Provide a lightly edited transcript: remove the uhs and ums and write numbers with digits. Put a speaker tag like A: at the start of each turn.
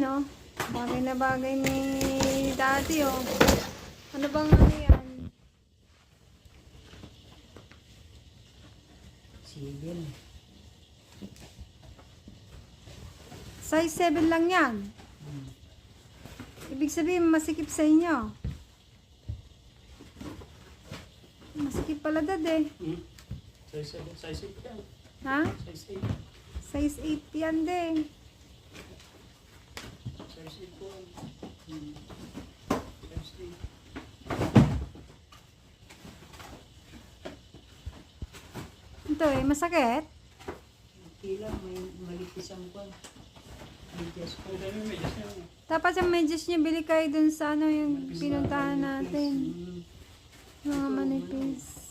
A: oh. Bagay na bagay ni daddy, oh. Ano bang ano yan?
B: 7.
A: Size 7 lang yan. Ibig sabihin, masikip sa inyo. Masikip pala, dad, eh.
C: Size 8 yan.
A: Ha?
C: Size
A: Size 8 yan, din.
C: 8. Size 8 po. Size 8.
A: Ito, eh, masakit.
B: Okay lang, may malipis ang kwan. Medyas ko.
C: Ang dami may just yan.
A: Dapat yung medyas niya, bili kayo dun sa ano yung pinuntahan natin. Mga manipis.